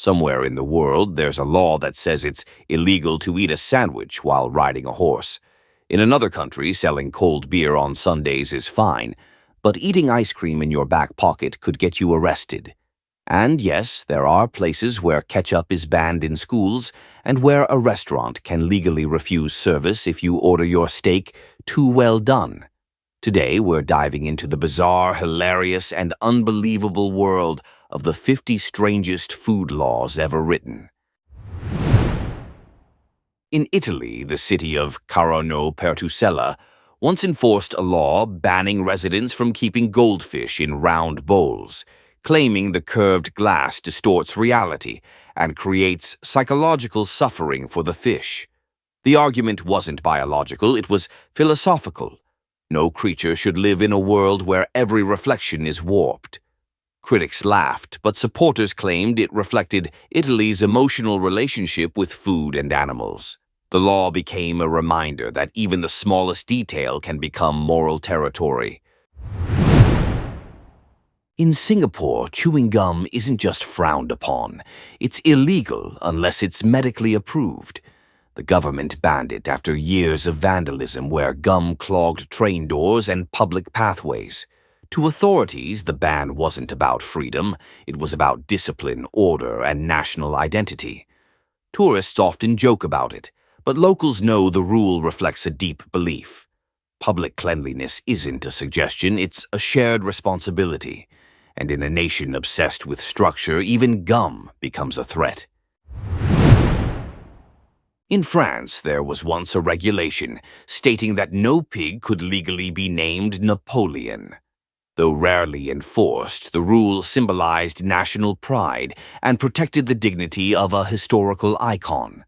Somewhere in the world, there's a law that says it's illegal to eat a sandwich while riding a horse. In another country, selling cold beer on Sundays is fine, but eating ice cream in your back pocket could get you arrested. And yes, there are places where ketchup is banned in schools and where a restaurant can legally refuse service if you order your steak too well done. Today, we're diving into the bizarre, hilarious, and unbelievable world of the 50 strangest food laws ever written. In Italy, the city of Carano Pertusella once enforced a law banning residents from keeping goldfish in round bowls, claiming the curved glass distorts reality and creates psychological suffering for the fish. The argument wasn't biological, it was philosophical. No creature should live in a world where every reflection is warped. Critics laughed, but supporters claimed it reflected Italy's emotional relationship with food and animals. The law became a reminder that even the smallest detail can become moral territory. In Singapore, chewing gum isn't just frowned upon. It's illegal unless it's medically approved. The government banned it after years of vandalism where gum clogged train doors and public pathways. To authorities, the ban wasn't about freedom, it was about discipline, order, and national identity. Tourists often joke about it, but locals know the rule reflects a deep belief. Public cleanliness isn't a suggestion, it's a shared responsibility. And in a nation obsessed with structure, even gum becomes a threat. In France, there was once a regulation stating that no pig could legally be named Napoleon. Though rarely enforced, the rule symbolized national pride and protected the dignity of a historical icon.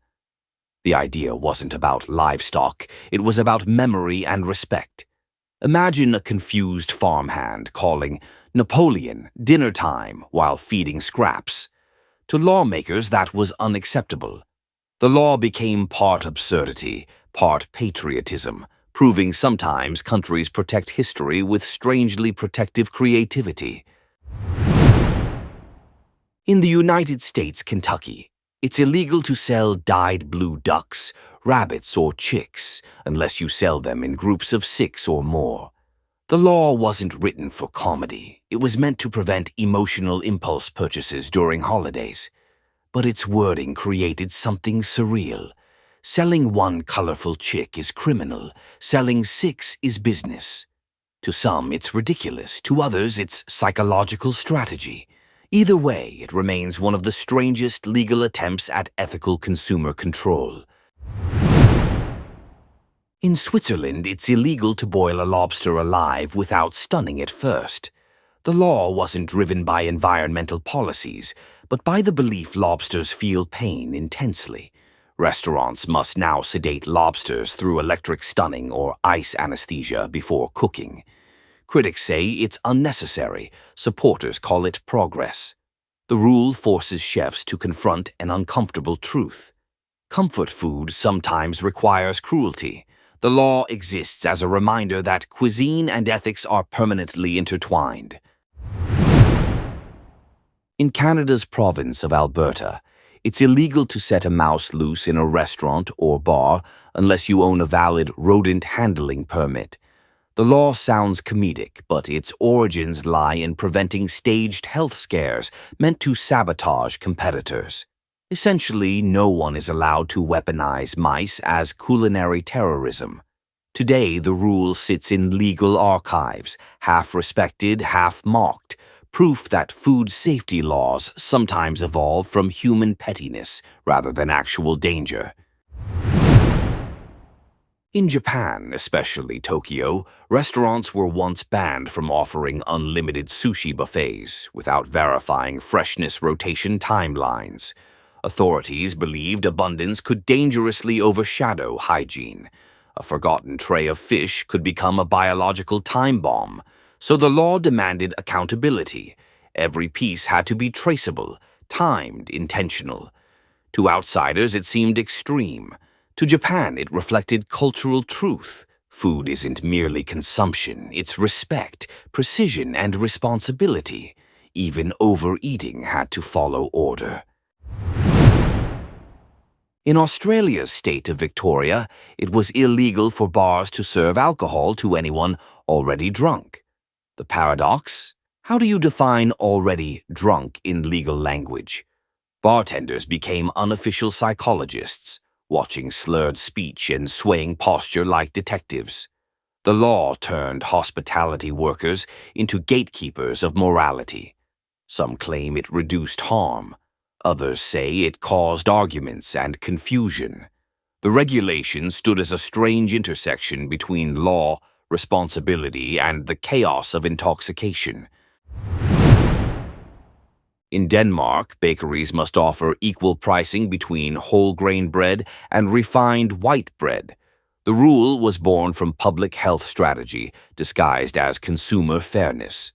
The idea wasn't about livestock, it was about memory and respect. Imagine a confused farmhand calling Napoleon dinner time while feeding scraps. To lawmakers, that was unacceptable. The law became part absurdity, part patriotism, proving sometimes countries protect history with strangely protective creativity. In the United States, Kentucky, it's illegal to sell dyed blue ducks, rabbits, or chicks unless you sell them in groups of 6 or more. The law wasn't written for comedy. It was meant to prevent emotional impulse purchases during holidays. But its wording created something surreal. Selling 1 colorful chick is criminal. Selling 6 is business. To some, it's ridiculous. To others, it's psychological strategy. Either way, it remains one of the strangest legal attempts at ethical consumer control. In Switzerland, it's illegal to boil a lobster alive without stunning it first. The law wasn't driven by environmental policies, but by the belief lobsters feel pain intensely. Restaurants must now sedate lobsters through electric stunning or ice anesthesia before cooking. Critics say it's unnecessary, supporters call it progress. The rule forces chefs to confront an uncomfortable truth. Comfort food sometimes requires cruelty. The law exists as a reminder that cuisine and ethics are permanently intertwined. In Canada's province of Alberta, it's illegal to set a mouse loose in a restaurant or bar unless you own a valid rodent handling permit. The law sounds comedic, but its origins lie in preventing staged health scares meant to sabotage competitors. Essentially, no one is allowed to weaponize mice as culinary terrorism. Today, the rule sits in legal archives, half respected, half mocked, proof that food safety laws sometimes evolve from human pettiness rather than actual danger. In Japan, especially Tokyo, restaurants were once banned from offering unlimited sushi buffets without verifying freshness rotation timelines. Authorities believed abundance could dangerously overshadow hygiene. A forgotten tray of fish could become a biological time bomb. So the law demanded accountability. Every piece had to be traceable, timed, intentional. To outsiders, it seemed extreme. To Japan, it reflected cultural truth. Food isn't merely consumption, it's respect, precision, and responsibility. Even overeating had to follow order. In Australia's state of Victoria, it was illegal for bars to serve alcohol to anyone already drunk. The paradox? How do you define already drunk in legal language? Bartenders became unofficial psychologists, watching slurred speech and swaying posture like detectives. The law turned hospitality workers into gatekeepers of morality. Some claim it reduced harm. Others say it caused arguments and confusion. The regulation stood as a strange intersection between law, responsibility, and the chaos of intoxication. In Denmark, bakeries must offer equal pricing between whole grain bread and refined white bread. The rule was born from public health strategy, disguised as consumer fairness.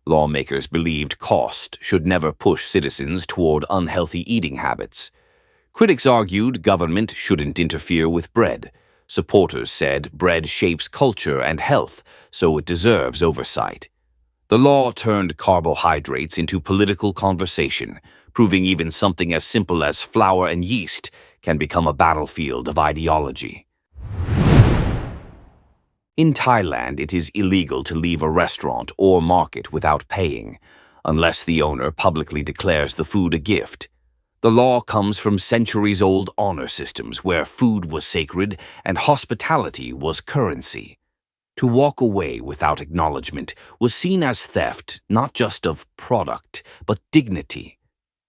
Lawmakers believed cost should never push citizens toward unhealthy eating habits. Critics argued government shouldn't interfere with bread. Supporters said bread shapes culture and health, so it deserves oversight. The law turned carbohydrates into political conversation, proving even something as simple as flour and yeast can become a battlefield of ideology. In Thailand, it is illegal to leave a restaurant or market without paying, unless the owner publicly declares the food a gift. The law comes from centuries-old honor systems where food was sacred and hospitality was currency. To walk away without acknowledgement was seen as theft, not just of product, but dignity.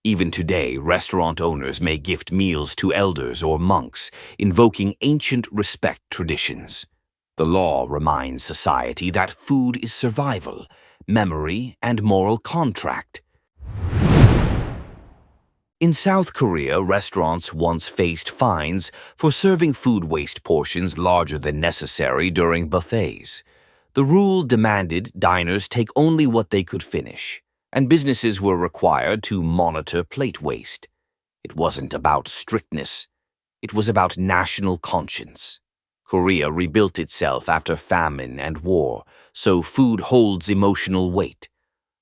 Even today, restaurant owners may gift meals to elders or monks, invoking ancient respect traditions. The law reminds society that food is survival, memory, and moral contract. In South Korea, restaurants once faced fines for serving food waste portions larger than necessary during buffets. The rule demanded diners take only what they could finish, and businesses were required to monitor plate waste. It wasn't about strictness. It was about national conscience. Korea rebuilt itself after famine and war, so food holds emotional weight.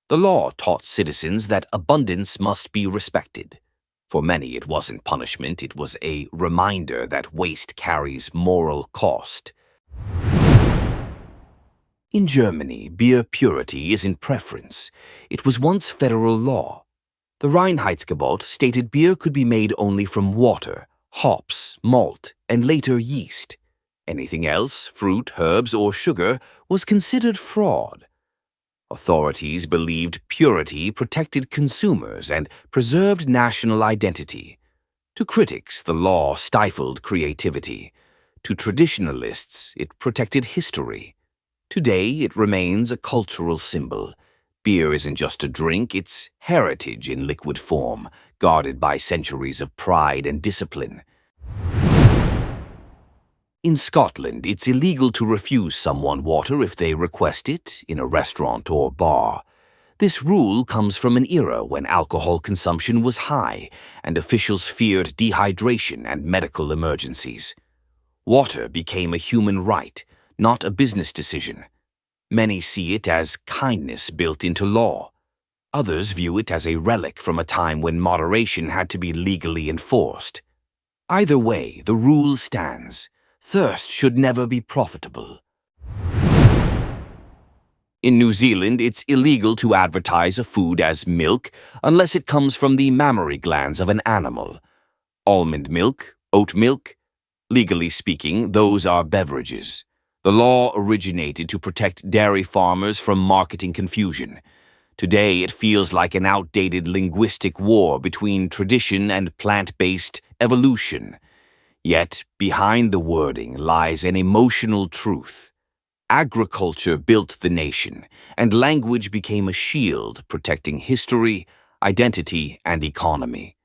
The law taught citizens that abundance must be respected. For many, it wasn't punishment, it was a reminder that waste carries moral cost. In Germany, beer purity isn't preference. It was once federal law. The Reinheitsgebot stated beer could be made only from water, hops, malt, and later yeast. Anything else, fruit, herbs, or sugar, was considered fraud. Authorities believed purity protected consumers and preserved national identity. To critics, the law stifled creativity. To traditionalists, it protected history. Today, it remains a cultural symbol. Beer isn't just a drink, it's heritage in liquid form, guarded by centuries of pride and discipline. In Scotland, it's illegal to refuse someone water if they request it in a restaurant or bar. This rule comes from an era when alcohol consumption was high and officials feared dehydration and medical emergencies. Water became a human right, not a business decision. Many see it as kindness built into law. Others view it as a relic from a time when moderation had to be legally enforced. Either way, the rule stands. Thirst should never be profitable. In New Zealand, it's illegal to advertise a food as milk unless it comes from the mammary glands of an animal. Almond milk, oat milk, legally speaking, those are beverages. The law originated to protect dairy farmers from marketing confusion. Today, it feels like an outdated linguistic war between tradition and plant-based evolution. Yet, behind the wording lies an emotional truth. Agriculture built the nation, and language became a shield protecting history, identity, and economy.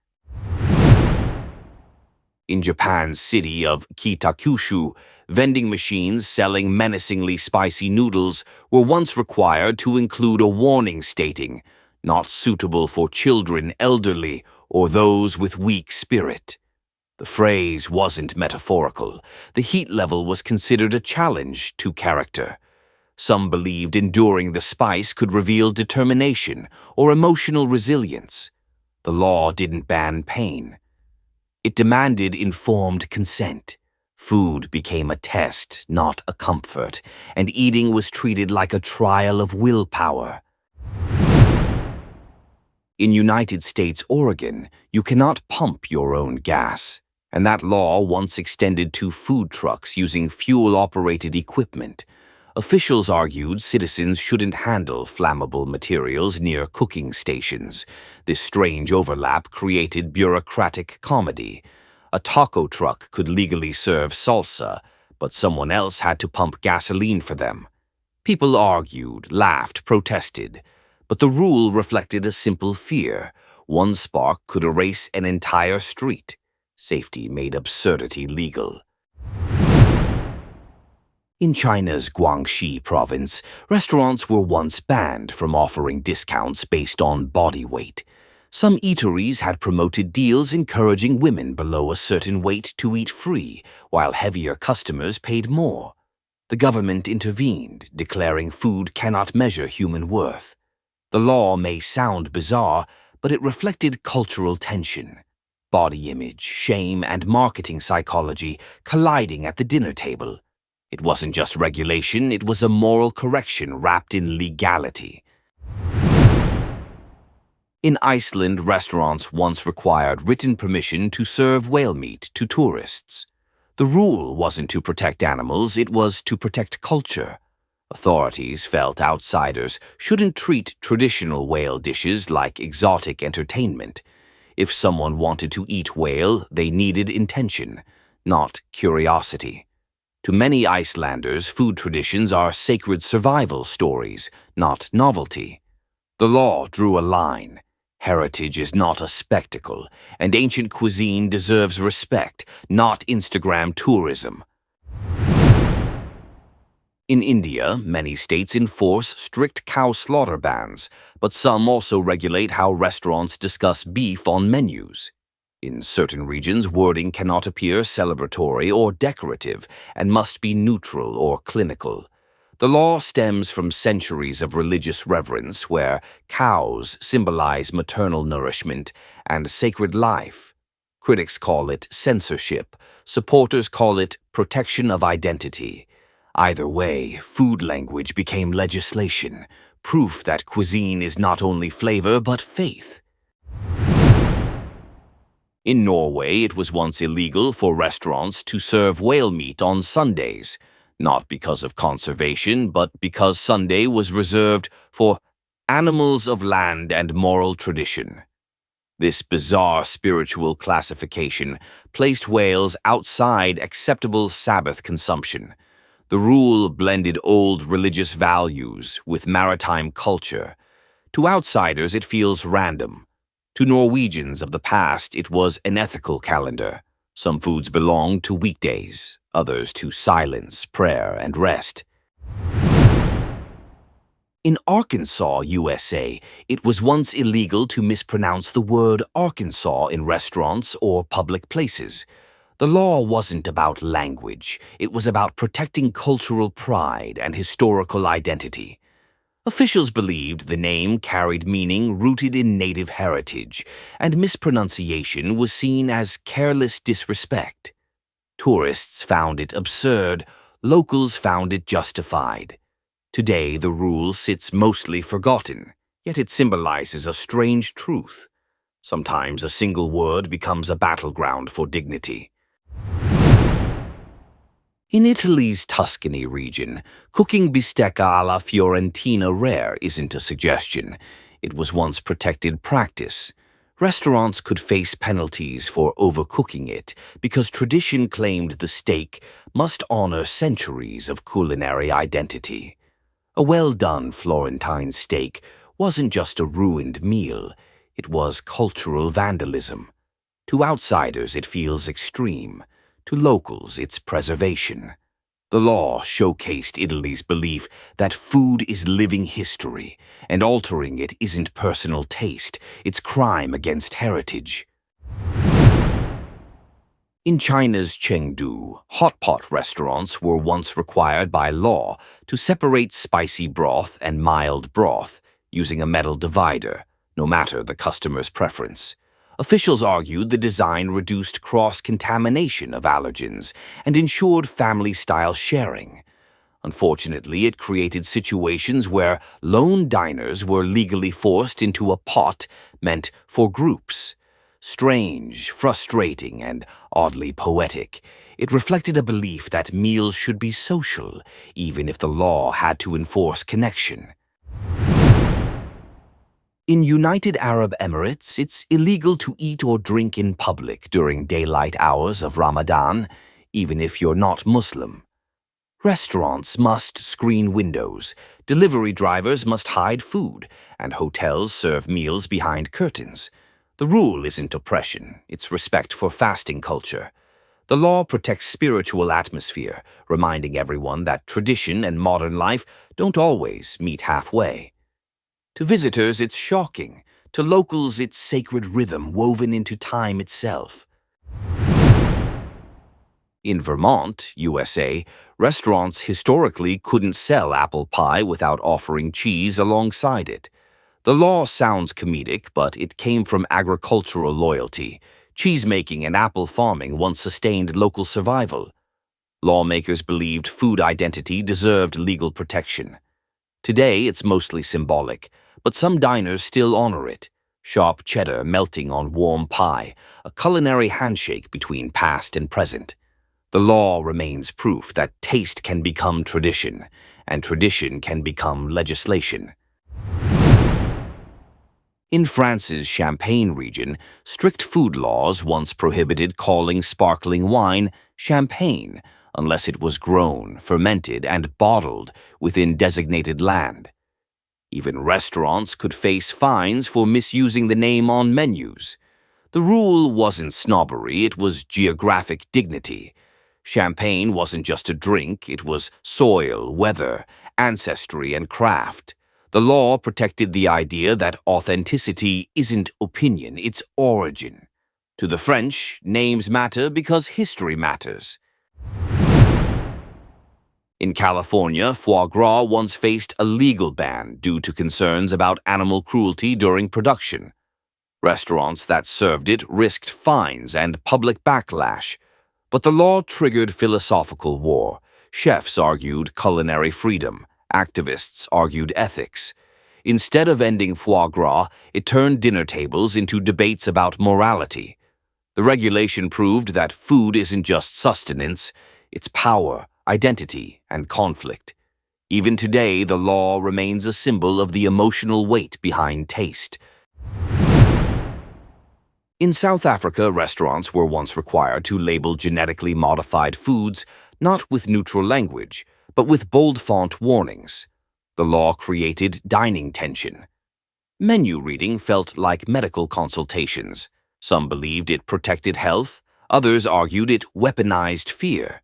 In Japan's city of Kitakyushu, vending machines selling menacingly spicy noodles were once required to include a warning stating, "Not suitable for children, elderly, or those with weak spirit." The phrase wasn't metaphorical. The heat level was considered a challenge to character. Some believed enduring the spice could reveal determination or emotional resilience. The law didn't ban pain. It demanded informed consent. Food became a test, not a comfort, and eating was treated like a trial of willpower. In United States, Oregon, you cannot pump your own gas, and that law once extended to food trucks using fuel-operated equipment. Officials argued citizens shouldn't handle flammable materials near cooking stations. This strange overlap created bureaucratic comedy. A taco truck could legally serve salsa, but someone else had to pump gasoline for them. People argued, laughed, protested, but the rule reflected a simple fear. One spark could erase an entire street. Safety made absurdity legal. In China's Guangxi province, restaurants were once banned from offering discounts based on body weight. Some eateries had promoted deals encouraging women below a certain weight to eat free, while heavier customers paid more. The government intervened, declaring food cannot measure human worth. The law may sound bizarre, but it reflected cultural tension. Body image, shame, and marketing psychology colliding at the dinner table. It wasn't just regulation, it was a moral correction wrapped in legality. In Iceland, restaurants once required written permission to serve whale meat to tourists. The rule wasn't to protect animals, it was to protect culture. Authorities felt outsiders shouldn't treat traditional whale dishes like exotic entertainment. If someone wanted to eat whale, they needed intention, not curiosity. To many Icelanders, food traditions are sacred survival stories, not novelty. The law drew a line. Heritage is not a spectacle, and ancient cuisine deserves respect, not Instagram tourism. In India, many states enforce strict cow slaughter bans, but some also regulate how restaurants discuss beef on menus. In certain regions, wording cannot appear celebratory or decorative and must be neutral or clinical. The law stems from centuries of religious reverence where cows symbolize maternal nourishment and sacred life. Critics call it censorship, supporters call it protection of identity. Either way, food language became legislation, proof that cuisine is not only flavor but faith. In Norway, it was once illegal for restaurants to serve whale meat on Sundays, not because of conservation, but because Sunday was reserved for animals of land and moral tradition. This bizarre spiritual classification placed whales outside acceptable Sabbath consumption. The rule blended old religious values with maritime culture. To outsiders, it feels random. To Norwegians of the past, it was an ethical calendar. Some foods belonged to weekdays, others to silence, prayer, and rest. In Arkansas, USA, it was once illegal to mispronounce the word Arkansas in restaurants or public places. The law wasn't about language, it was about protecting cultural pride and historical identity. Officials believed the name carried meaning rooted in native heritage, and mispronunciation was seen as careless disrespect. Tourists found it absurd, locals found it justified. Today, the rule sits mostly forgotten, yet it symbolizes a strange truth. Sometimes a single word becomes a battleground for dignity. In Italy's Tuscany region, cooking bistecca alla Fiorentina rare isn't a suggestion. It was once protected practice. Restaurants could face penalties for overcooking it because tradition claimed the steak must honor centuries of culinary identity. A well-done Florentine steak wasn't just a ruined meal, it was cultural vandalism. To outsiders, it feels extreme. To locals, it's preservation. The law showcased Italy's belief that food is living history, and altering it isn't personal taste, it's crime against heritage. In China's Chengdu, hot pot restaurants were once required by law to separate spicy broth and mild broth using a metal divider, no matter the customer's preference. Officials argued the design reduced cross-contamination of allergens and ensured family-style sharing. Unfortunately, it created situations where lone diners were legally forced into a pot meant for groups. Strange, frustrating, and oddly poetic, it reflected a belief that meals should be social, even if the law had to enforce connection. In United Arab Emirates, it's illegal to eat or drink in public during daylight hours of Ramadan, even if you're not Muslim. Restaurants must screen windows, delivery drivers must hide food, and hotels serve meals behind curtains. The rule isn't oppression, it's respect for fasting culture. The law protects spiritual atmosphere, reminding everyone that tradition and modern life don't always meet halfway. To visitors, it's shocking. To locals, it's sacred rhythm woven into time itself. In Vermont, USA, restaurants historically couldn't sell apple pie without offering cheese alongside it. The law sounds comedic, but it came from agricultural loyalty. Cheesemaking and apple farming once sustained local survival. Lawmakers believed food identity deserved legal protection. Today, it's mostly symbolic, but some diners still honor it. Sharp cheddar melting on warm pie, a culinary handshake between past and present. The law remains proof that taste can become tradition, and tradition can become legislation. In France's Champagne region, strict food laws once prohibited calling sparkling wine champagne unless it was grown, fermented, and bottled within designated land. Even restaurants could face fines for misusing the name on menus. The rule wasn't snobbery, it was geographic dignity. Champagne wasn't just a drink, it was soil, weather, ancestry, and craft. The law protected the idea that authenticity isn't opinion, it's origin. To the French, names matter because history matters. In California, foie gras once faced a legal ban due to concerns about animal cruelty during production. Restaurants that served it risked fines and public backlash. But the law triggered philosophical war. Chefs argued culinary freedom. Activists argued ethics. Instead of ending foie gras, it turned dinner tables into debates about morality. The regulation proved that food isn't just sustenance, it's power, identity, and conflict. Even today, the law remains a symbol of the emotional weight behind taste. In South Africa, restaurants were once required to label genetically modified foods not with neutral language, but with bold font warnings. The law created dining tension. Menu reading felt like medical consultations. Some believed it protected health, others argued it weaponized fear.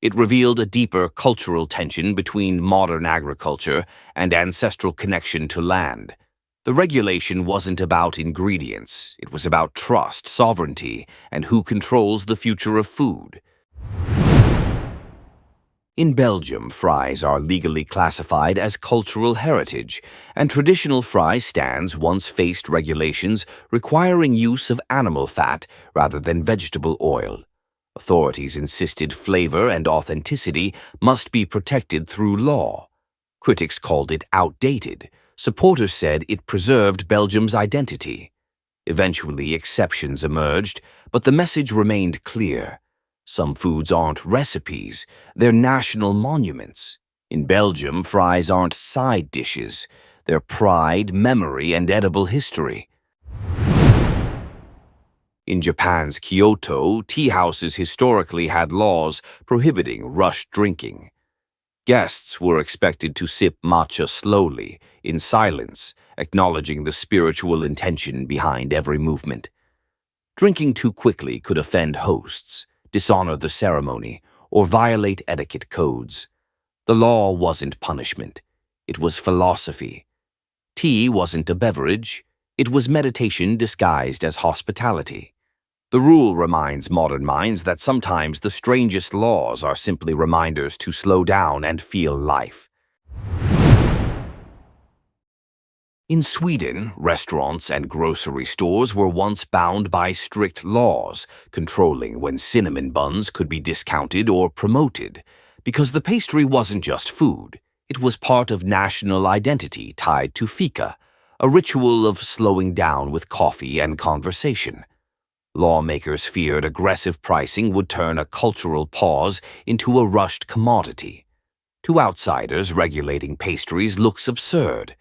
It revealed a deeper cultural tension between modern agriculture and ancestral connection to land. The regulation wasn't about ingredients, it was about trust, sovereignty, and who controls the future of food. In Belgium, fries are legally classified as cultural heritage, and traditional fry stands once faced regulations requiring use of animal fat rather than vegetable oil. Authorities insisted flavor and authenticity must be protected through law. Critics called it outdated. Supporters said it preserved Belgium's identity. Eventually, exceptions emerged, but the message remained clear. Some foods aren't recipes, they're national monuments. In Belgium, fries aren't side dishes, they're pride, memory, and edible history. In Japan's Kyoto, tea houses historically had laws prohibiting rushed drinking. Guests were expected to sip matcha slowly, in silence, acknowledging the spiritual intention behind every movement. Drinking too quickly could offend hosts, dishonor the ceremony, or violate etiquette codes. The law wasn't punishment, it was philosophy. Tea wasn't a beverage, it was meditation disguised as hospitality. The rule reminds modern minds that sometimes the strangest laws are simply reminders to slow down and feel life. In Sweden, restaurants and grocery stores were once bound by strict laws controlling when cinnamon buns could be discounted or promoted, because the pastry wasn't just food. It was part of national identity tied to fika, a ritual of slowing down with coffee and conversation. Lawmakers feared aggressive pricing would turn a cultural pause into a rushed commodity. To outsiders, regulating pastries looks absurd.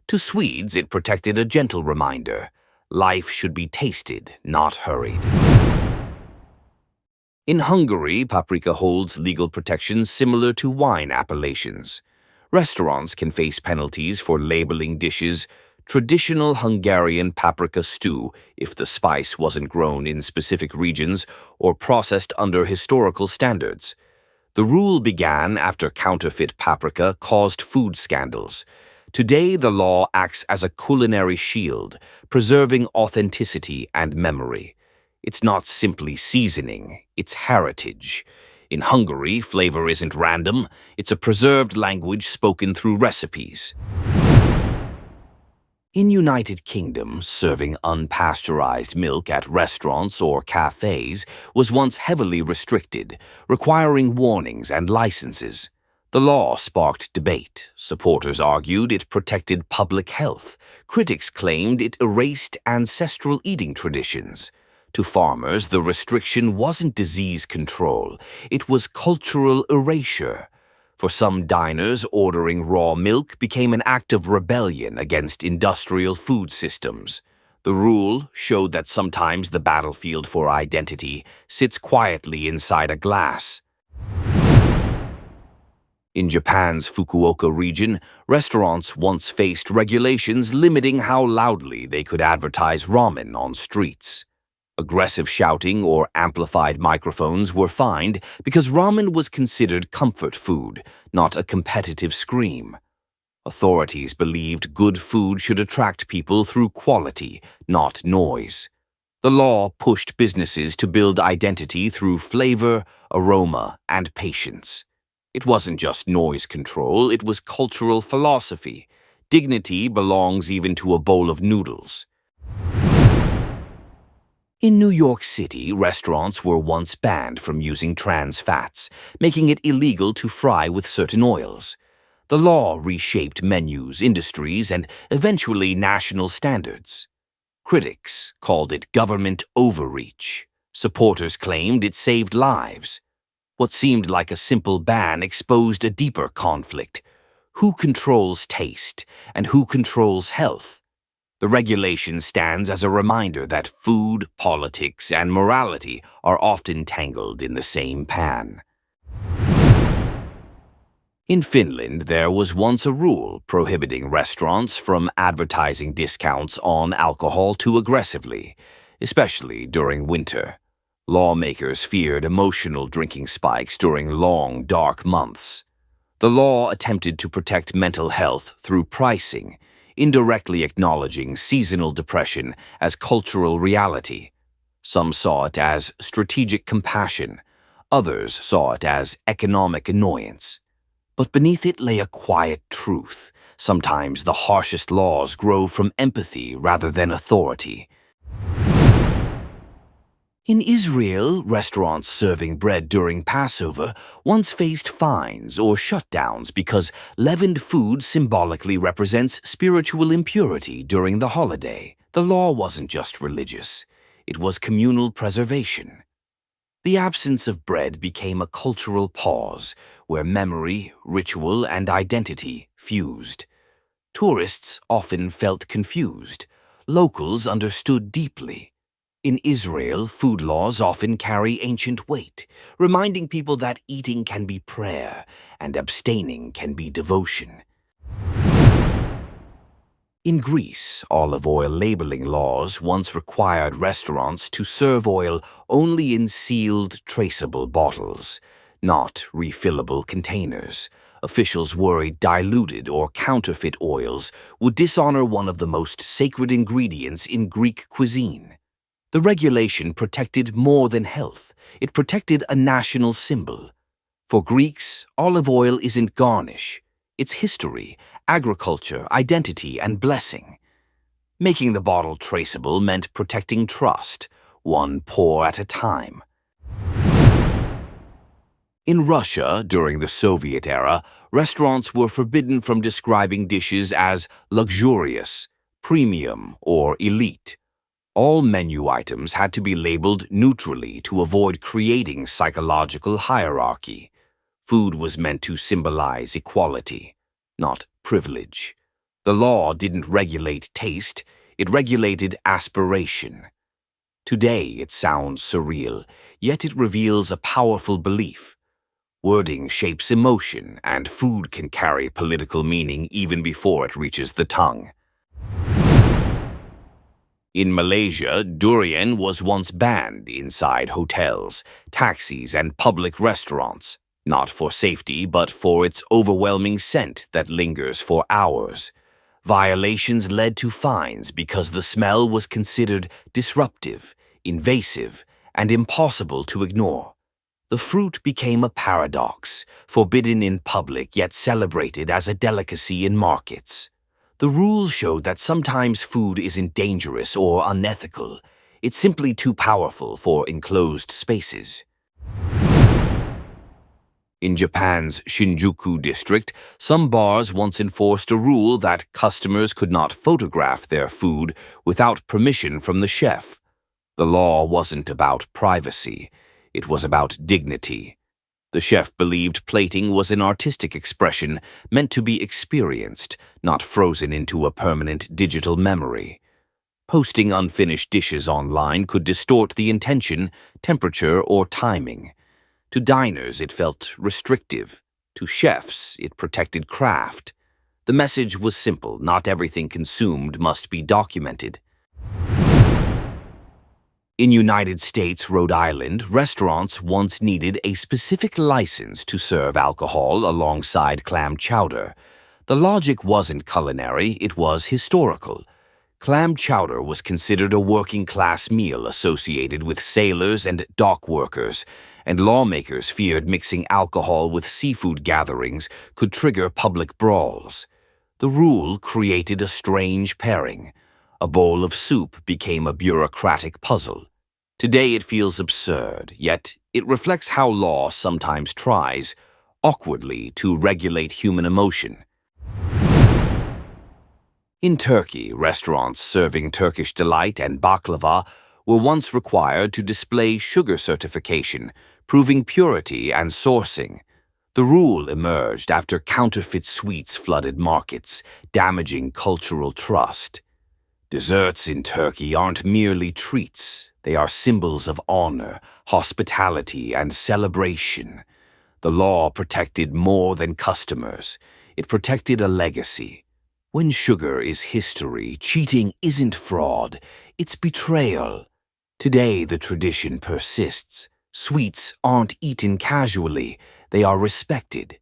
To Swedes, it protected a gentle reminder: life should be tasted, not hurried. In Hungary, paprika holds legal protections similar to wine appellations. Restaurants can face penalties for labeling dishes traditional Hungarian paprika stew if the spice wasn't grown in specific regions or processed under historical standards. The rule began after counterfeit paprika caused food scandals. Today, the law acts as a culinary shield, preserving authenticity and memory. It's not simply seasoning, it's heritage. In Hungary, flavor isn't random, it's a preserved language spoken through recipes. In United Kingdom, serving unpasteurized milk at restaurants or cafes was once heavily restricted, requiring warnings and licenses. The law sparked debate. Supporters argued it protected public health. Critics claimed it erased ancestral eating traditions. To farmers, the restriction wasn't disease control, it was cultural erasure. For some diners, ordering raw milk became an act of rebellion against industrial food systems. The rule showed that sometimes the battlefield for identity sits quietly inside a glass. In Japan's Fukuoka region, restaurants once faced regulations limiting how loudly they could advertise ramen on streets. Aggressive shouting or amplified microphones were fined because ramen was considered comfort food, not a competitive scream. Authorities believed good food should attract people through quality, not noise. The law pushed businesses to build identity through flavor, aroma, and patience. It wasn't just noise control, it was cultural philosophy. Dignity belongs even to a bowl of noodles. In New York City, restaurants were once banned from using trans fats, making it illegal to fry with certain oils. The law reshaped menus, industries, and eventually national standards. Critics called it government overreach. Supporters claimed it saved lives. What seemed like a simple ban exposed a deeper conflict. Who controls taste, and who controls health? The regulation stands as a reminder that food, politics, and morality are often tangled in the same pan. In Finland, there was once a rule prohibiting restaurants from advertising discounts on alcohol too aggressively, especially during winter. Lawmakers feared emotional drinking spikes during long, dark months. The law attempted to protect mental health through pricing, indirectly acknowledging seasonal depression as cultural reality. Some saw it as strategic compassion, others saw it as economic annoyance. But beneath it lay a quiet truth. Sometimes the harshest laws grow from empathy rather than authority. In Israel, restaurants serving bread during Passover once faced fines or shutdowns because leavened food symbolically represents spiritual impurity during the holiday. The law wasn't just religious, it was communal preservation. The absence of bread became a cultural pause where memory, ritual, and identity fused. Tourists often felt confused. Locals understood deeply. In Israel, food laws often carry ancient weight, reminding people that eating can be prayer and abstaining can be devotion. In Greece, olive oil labeling laws once required restaurants to serve oil only in sealed, traceable bottles, not refillable containers. Officials worried diluted or counterfeit oils would dishonor one of the most sacred ingredients in Greek cuisine. The regulation protected more than health. It protected a national symbol. For Greeks, olive oil isn't garnish. It's history, agriculture, identity, and blessing. Making the bottle traceable meant protecting trust, one pour at a time. In Russia, during the Soviet era, restaurants were forbidden from describing dishes as luxurious, premium, or elite. All menu items had to be labeled neutrally to avoid creating psychological hierarchy. Food was meant to symbolize equality, not privilege. The law didn't regulate taste, it regulated aspiration. Today it sounds surreal, yet it reveals a powerful belief. Wording shapes emotion, and food can carry political meaning even before it reaches the tongue. In Malaysia, durian was once banned inside hotels, taxis, and public restaurants, not for safety but for its overwhelming scent that lingers for hours. Violations led to fines because the smell was considered disruptive, invasive, and impossible to ignore. The fruit became a paradox, forbidden in public yet celebrated as a delicacy in markets. The rules showed that sometimes food isn't dangerous or unethical. It's simply too powerful for enclosed spaces. In Japan's Shinjuku district, some bars once enforced a rule that customers could not photograph their food without permission from the chef. The law wasn't about privacy. It was about dignity. The chef believed plating was an artistic expression meant to be experienced, not frozen into a permanent digital memory. Posting unfinished dishes online could distort the intention, temperature, or timing. To diners, it felt restrictive. To chefs, it protected craft. The message was simple: not everything consumed must be documented. In United States, Rhode Island, restaurants once needed a specific license to serve alcohol alongside clam chowder. The logic wasn't culinary, it was historical. Clam chowder was considered a working-class meal associated with sailors and dock workers, and lawmakers feared mixing alcohol with seafood gatherings could trigger public brawls. The rule created a strange pairing. A bowl of soup became a bureaucratic puzzle. Today it feels absurd, yet it reflects how law sometimes tries, awkwardly, to regulate human emotion. In Turkey, restaurants serving Turkish delight and baklava were once required to display sugar certification, proving purity and sourcing. The rule emerged after counterfeit sweets flooded markets, damaging cultural trust. Desserts in Turkey aren't merely treats. They are symbols of honor, hospitality, and celebration. The law protected more than customers. It protected a legacy. When sugar is history, cheating isn't fraud, it's betrayal. Today, the tradition persists. Sweets aren't eaten casually, they are respected.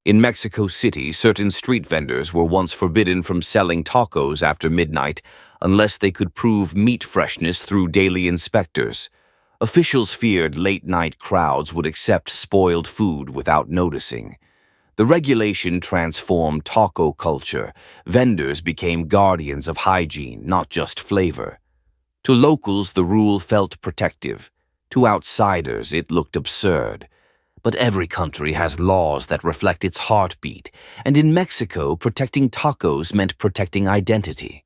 In Mexico City, certain street vendors were once forbidden from selling tacos after midnight unless they could prove meat freshness through daily inspectors. Officials feared late-night crowds would accept spoiled food without noticing. The regulation transformed taco culture. Vendors became guardians of hygiene, not just flavor. To locals, the rule felt protective. To outsiders, it looked absurd. But every country has laws that reflect its heartbeat, and in Mexico, protecting tacos meant protecting identity.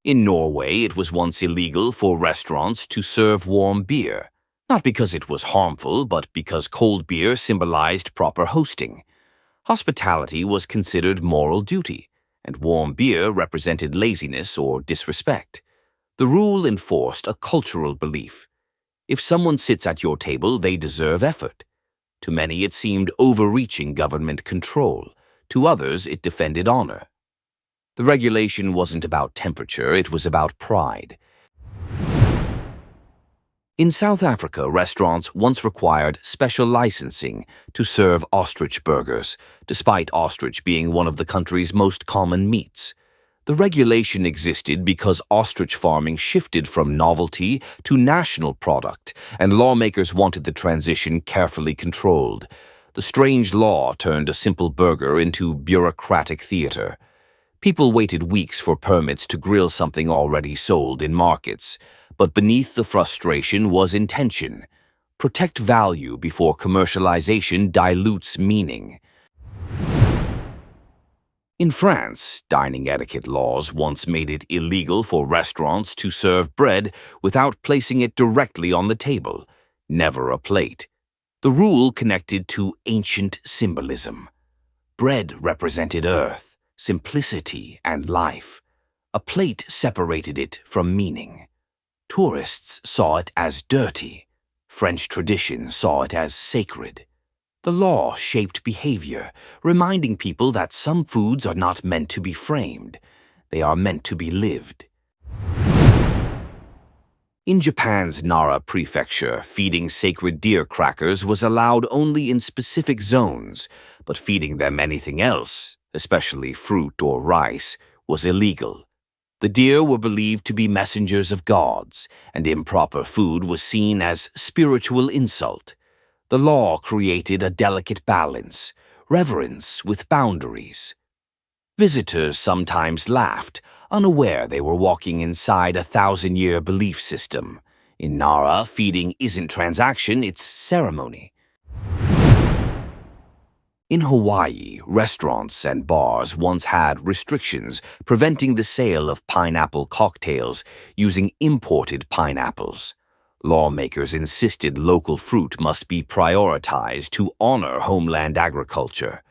In Norway, it was once illegal for restaurants to serve warm beer, not because it was harmful, but because cold beer symbolized proper hosting. Hospitality was considered moral duty, and warm beer represented laziness or disrespect. The rule enforced a cultural belief. If someone sits at your table, they deserve effort. To many, it seemed overreaching government control. To others, it defended honor. The regulation wasn't about temperature, it was about pride. In South Africa, restaurants once required special licensing to serve ostrich burgers, despite ostrich being one of the country's most common meats. The regulation existed because ostrich farming shifted from novelty to national product, and lawmakers wanted the transition carefully controlled. The strange law turned a simple burger into bureaucratic theater. People waited weeks for permits to grill something already sold in markets, but beneath the frustration was intention. Protect value before commercialization dilutes meaning. In France, dining etiquette laws once made it illegal for restaurants to serve bread without placing it directly on the table, never a plate. The rule connected to ancient symbolism. Bread represented earth, simplicity, and life. A plate separated it from meaning. Tourists saw it as dirty. French tradition saw it as sacred. The law shaped behavior, reminding people that some foods are not meant to be framed. They are meant to be lived. In Japan's Nara prefecture, feeding sacred deer crackers was allowed only in specific zones, but feeding them anything else, especially fruit or rice, was illegal. The deer were believed to be messengers of gods, and improper food was seen as spiritual insult. The law created a delicate balance, reverence with boundaries. Visitors sometimes laughed, unaware they were walking inside a 1,000-year belief system. In Nara, feeding isn't transaction, it's ceremony. In Hawaii, restaurants and bars once had restrictions preventing the sale of pineapple cocktails using imported pineapples. Lawmakers insisted local fruit must be prioritized to honor homeland agriculture.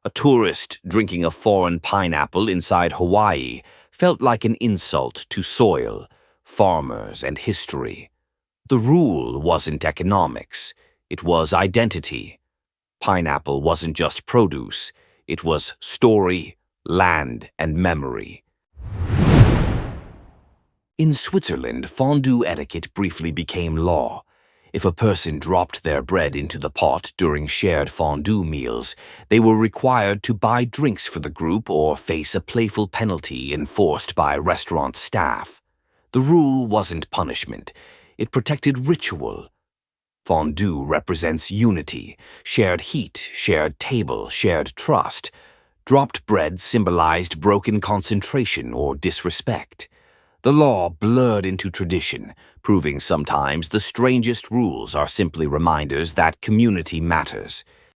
A tourist drinking a foreign pineapple inside Hawaii felt like an insult to soil, farmers, and history. The rule wasn't economics, it was identity. Pineapple wasn't just produce, it was story, land, and memory. In Switzerland, fondue etiquette briefly became law. If a person dropped their bread into the pot during shared fondue meals, they were required to buy drinks for the group or face a playful penalty enforced by restaurant staff. The rule wasn't punishment, it protected ritual. Fondue represents unity, shared heat, shared table, shared trust. Dropped bread symbolized broken concentration or disrespect. The law blurred into tradition, proving sometimes the strangest rules are simply reminders that community matters.